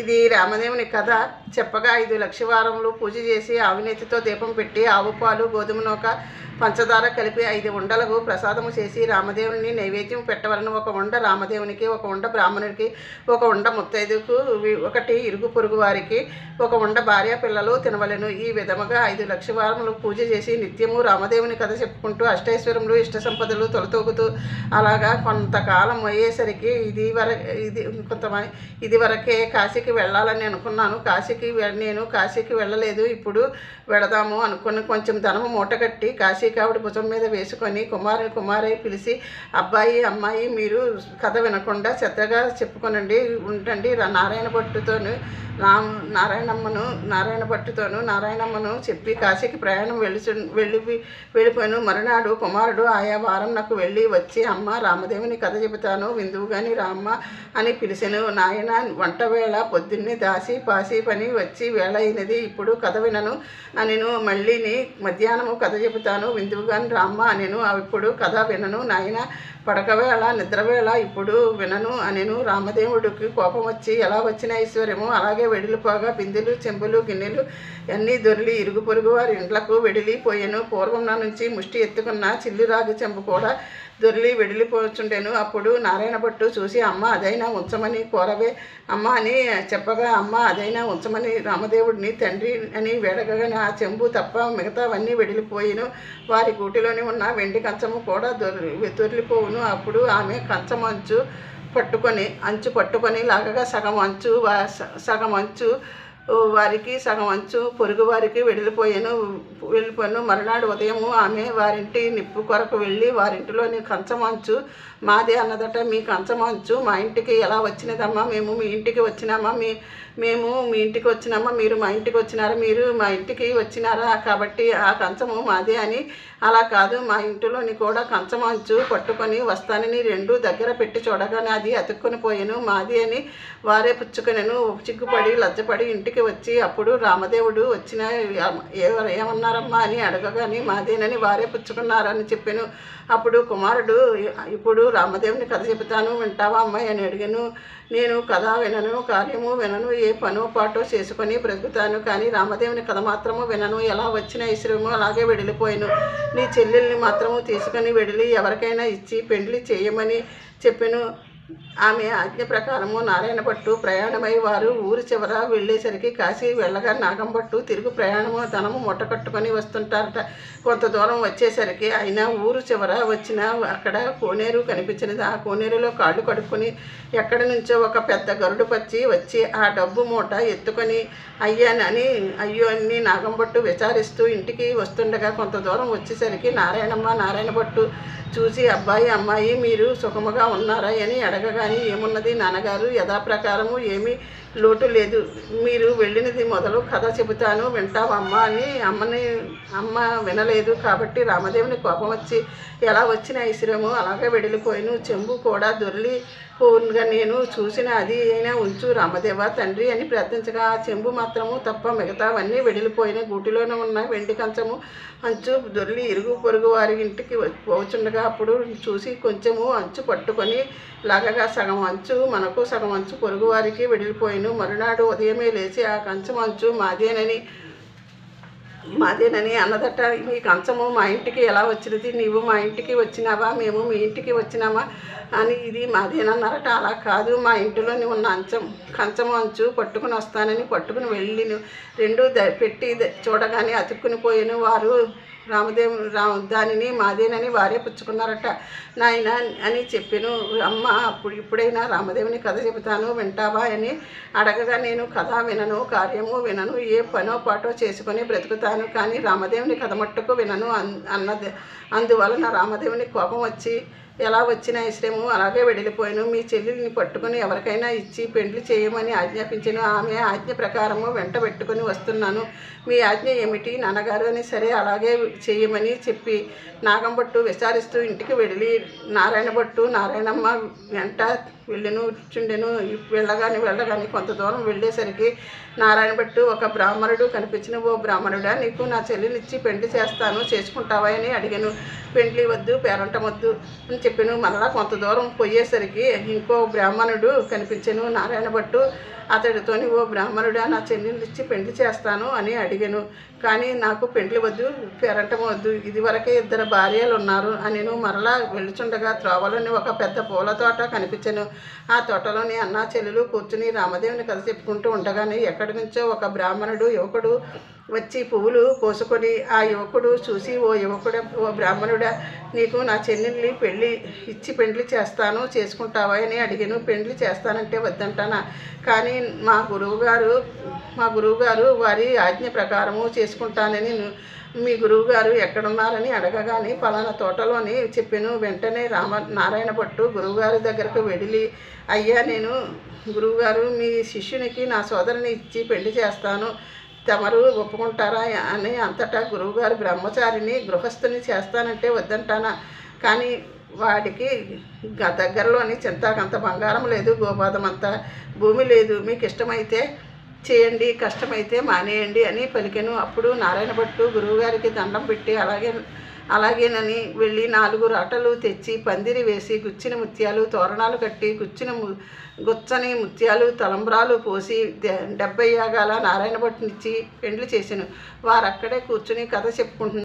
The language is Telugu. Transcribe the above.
ఇది రామదేవుని కథ. చెప్పగా 5 లక్షవారములు పూజ చేసి అవినీతితో దీపం పెట్టి ఆవు పాలు గోధుమ నూక పంచదార కలిపి 5 ఉండలకు ప్రసాదము చేసి రామదేవుని నైవేద్యం పెట్టవలను. 1 ఉండ రామదేవునికి, 1 ఉండ బ్రాహ్మణుడికి, 1 ఉండ ముత్తైదుకు, 1 ఇరుగు పొరుగు వారికి, 1 ఉండ భార్య పిల్లలు తినవలెను. ఈ విధముగా 5 లక్షవారములు పూజ చేసి నిత్యము రామదేవుని కథ చెప్పుకుంటూ అష్టైశ్వర్యములు ఇష్ట సంపదలు తొలతూగుతూ అలాగా కొంతకాలం అయ్యేసరికి ఇది వరకే కాశీకి వెళ్ళాలని అనుకున్నాను. నేను కాశీకి వెళ్ళలేదు. ఇప్పుడు వెళదాము అనుకుని కొంచెం ధనము మూటగట్టి కాశీ కావిడి భుజం మీద వేసుకొని కుమారి పిలిచి, అబ్బాయి అమ్మాయి మీరు కథ వినకుండా శ్రద్ధగా చెప్పుకొనండి ఉండండి. నారాయణమ్మను చెప్పి కాశీకి ప్రయాణం వెళ్ళిపోయాను. మరునాడు కుమారుడు ఆయా వారం నాకు వెళ్ళి వచ్చి, అమ్మ రామదేవుని కథ చెబుతాను విందువు గాని రామ్మ అని పిలిచెను. నాయన వంట వేళ పొద్దున్నే దాసి పాసి పని వచ్చి వేళ అయినది, ఇప్పుడు కథ వినను అనెను. మళ్ళీని మధ్యాహ్నము కథ చెబుతాను విందువు గాని రామ్మ అనెను. ఇప్పుడు కథ వినను నాయన, పడకవేళ నిద్రవేళ ఇప్పుడు వినను అనెను. రామదేవుడికి కోపం వచ్చి ఎలా వచ్చిన ఐశ్వర్యము అలాగే వెడిలిపోగా బిందెలు చెంబులు గిన్నెలు అన్నీ దొరికి ఇరుగు పొరుగు వారి ఇంట్లకు వెడిలిపోయాను. పూర్వం నా నుంచి ముష్టి ఎత్తుకున్న చిల్లి రాగి చెంబు కూడా దొరికి వెడిలిపోచుండెను. అప్పుడు నారాయణ భట్టు చూసి, అమ్మ అదైనా ఉంచమని కోరవే అమ్మ అని చెప్పగా, అమ్మ అదైనా ఉంచమని రామదేవుడిని తండ్రి అని వేడగగానే ఆ చెంబు తప్ప మిగతావన్నీ వెడిలిపోయిను. వారి గూటిలోని ఉన్న వెండి కంచము కూడా దొరికిపోవును. అప్పుడు ఆమె కంచం అంచు పట్టుకొని లాగగా సగం అంచు వారికి సగం అంచు పొరుగు వారికి వెళ్ళిపోయాను. మరునాడు ఉదయము ఆమె వారింటి నిప్పు కొరకు వెళ్ళి వారింటిలోని కంచమంచు మాదే అన్నదట. మీ కంచమంచు మా ఇంటికి ఎలా వచ్చినదమ్మా? మేము మీ ఇంటికి వచ్చినామా? మేము మీ ఇంటికి వచ్చినామా? మీరు మా ఇంటికి వచ్చినారా? మీరు మా ఇంటికి వచ్చినారా? కాబట్టి ఆ కంచము మాదే అని. అలా కాదు, మా ఇంటిలోని కూడా కంచమంచు పట్టుకొని వస్తానని 2 దగ్గర పెట్టి చూడగానే అది అతుక్కొని పోయాను. మాది అని వారే పుచ్చుకొనెను. చిగ్గుపడి లజ్జపడి ఇంటికి వచ్చి అప్పుడు రామదేవుడు వచ్చిన ఏమన్నారమ్మా అని అడగగానే మాదేనని వారే పుచ్చుకున్నారని చెప్పాను. అప్పుడు కుమారుడు, ఇప్పుడు రామదేవుని కథ చెబుతాను వింటావా అమ్మాయి అని అడిగాను. నేను కథ వినను, కార్యము వినను, ఏ పనో పాటో చేసుకొని బ్రతుకుతాను, కానీ రామదేవుని కథ మాత్రము వినను. ఎలా వచ్చిన ఐశ్వర్యము అలాగే వెడిలిపోయాను. నీ చెల్లెల్ని మాత్రము తీసుకొని వెడిలి ఎవరికైనా ఇచ్చి పెండ్లి చేయమని చెప్పాను. ఆమె ఆజ్ఞ ప్రకారము నారాయణ భట్టు ప్రయాణమై వారు ఊరి చివర వెళ్ళేసరికి కాశీ వెళ్ళగా నాగంభట్టు తిరుగు ప్రయాణము ధనము మూటకట్టుకొని వస్తుంటారట. కొంత దూరం వచ్చేసరికి ఆయన ఊరు చివర వచ్చిన అక్కడ కోనేరు కనిపించినది. ఆ కోనేరులో కాళ్ళు కడుక్కొని ఎక్కడి నుంచో ఒక పెద్ద గరుడు పచ్చి వచ్చి ఆ డబ్బు మూట ఎత్తుకొని అయ్యో అని నాగంభట్టు విచారిస్తూ ఇంటికి వస్తుండగా కొంత దూరం వచ్చేసరికి నారాయణ భట్టు చూసి, అబ్బాయి అమ్మాయి మీరు సుఖముగా ఉన్నారా అని అడగగానే, ఏమున్నది నాన్నగారు, యథాప్రకారము ఏమీ లోటు లేదు. మీరు వెళ్ళినది మొదలు కథ చెబుతాను వింటావమ్మా అని అమ్మ వినలేదు. కాబట్టి రామదేవుని కోపం వచ్చి ఎలా వచ్చిన ఐశ్వర్యము అలాగే వెడిలిపోయిను. చెంబు కూడా దొరికిపోగా నేను చూసిన అది అయినా ఉంచు రామదేవ తండ్రి అని ప్రార్థించగా ఆ చెంబు మాత్రము తప్ప మిగతావన్నీ వెడిలిపోయిన. గూటిలోనే ఉన్న వెండి కంచము అంచు దొరికి ఇరుగు పొరుగు వారి ఇంటికి పోచుండగా అప్పుడు చూసి కొంచెము అంచు పట్టుకొని లాగగా సగం అంచు మనకు సగం అంచు పొరుగు వారికి వెడిలిపోయిను. మరునాడు ఉదయమే లేచి ఆ కంచం అంచు మాదేనని అన్నదట. ఈ కంచము మా ఇంటికి ఎలా వచ్చినది? నీవు మా ఇంటికి వచ్చినావా? మేము మీ ఇంటికి వచ్చినామా అని ఇది మాదేనన్నారట. అలా కాదు, మా ఇంటిలోని ఉన్న కంచము అంచు పట్టుకుని వస్తానని పట్టుకుని వెళ్ళి 2 పెట్టి చూడగానే అతుక్కుని పోయాను. వారు దానిని మాదేనని వారే పుచ్చుకున్నారట. నాయన అని చెప్పాను. అమ్మ ఇప్పుడైనా రామదేవుని కథ చెబుతాను వింటావా అని అడగగా, నేను కథ వినను, కార్యము వినను, ఏ పనో పాటో చేసుకొని బ్రతుకుతాను, కానీ రామదేవుని కథ మట్టుకు వినను అన్నది. అందువలన రామదేవుని కోపం వచ్చి ఎలా వచ్చిన ఐశ్వర్యము అలాగే వెడిలిపోయాను. మీ చెల్లెల్ని పట్టుకుని ఎవరికైనా ఇచ్చి పెండ్లి చేయమని ఆజ్ఞాపించాను. ఆమె ఆజ్ఞ ప్రకారము వెంట పెట్టుకుని వస్తున్నాను. మీ ఆజ్ఞ ఏమిటి నాన్నగారు అని. సరే అలాగే చేయమని చెప్పి నాగంభట్టు విచారిస్తూ ఇంటికి వెళ్ళి నారాయణ భట్టు నారాయణమ్మ వెంట చుండెను. వెళ్ళగాని కొంత దూరం వెళ్ళేసరికి నారాయణ భట్టు ఒక బ్రాహ్మణుడు కనిపించిన, ఓ బ్రాహ్మణుడా, నీకు నా చెల్లినిచ్చి పెండ్లి చేస్తాను, చేసుకుంటావా అని అడిగాను. పెండ్లి వద్దు, పేరంటం వద్దు అని చెప్పాను. మరలా కొంత దూరం పోయేసరికి ఇంకో బ్రాహ్మణుడు కనిపించాను. నారాయణ భట్టు అతడితోని, ఓ బ్రాహ్మణుడా, నా చెల్లినిచ్చి పెండ్లి చేస్తాను అని అడిగాను. కానీ నాకు పెండ్లి వద్దు, పేరంటం వద్దు, ఇదివరకే 2 భార్యలు ఉన్నారు అని మరలా వెళ్ళుచుండగా త్రోవలోని ఒక పెద్ద పూల తోట కనిపించాను. ఆ తోటలోని అన్నా చెల్లెలు కూర్చుని రామదేవుని కథ చెప్పుకుంటూ ఉండగానే ఎక్కడి నుంచో ఒక యువకుడు వచ్చి పువ్వులు కోసుకొని, ఆ యువకుడు చూసి, ఓ బ్రాహ్మణుడా, నీకు నా చెల్లెల్ని పెండ్లి చేస్తాను, చేసుకుంటావా అని అడిగాను. పెండ్లి చేస్తానంటే వద్దంటానా? కానీ మా గురువుగారు వారి ఆజ్ఞ ప్రకారము చేసుకుంటానని, మీ గురువుగారు ఎక్కడున్నారని అడగగానే పలానా తోటలోని చెప్పాను. వెంటనే నారాయణ భట్టు గురువుగారి దగ్గరకు వెళ్ళి, అయ్యా, నేను గురువుగారు మీ శిష్యునికి నా సోదరుని ఇచ్చి పెళ్లి చేస్తాను, తమరు ఒప్పుకుంటారా అని అంతటా గురువుగారు బ్రహ్మచారిని గృహస్థుని చేస్తానంటే వద్దంటానా? కానీ వాడికి దగ్గరలోని చింతాకంత బంగారం లేదు, గోపాదమంతా భూమి లేదు, మీకు ఇష్టమైతే చేయండి, కష్టమైతే మానేయండి అని పలికెను. అప్పుడు నారాయణ భట్టు గురువుగారికి దండం పెట్టి అలాగేనని వెళ్ళి 4 రాటలు తెచ్చి పందిరి వేసి గుచ్చిన ముత్యాలు తోరణాలు కట్టి గుచ్చని ముత్యాలు తలంబ్రాలు పోసి 70 యాగాల నారాయణ భట్టునిచ్చి పెండ్లి చేశాను. వారు అక్కడే కూర్చుని కథ చెప్పుకుంటున్నారు.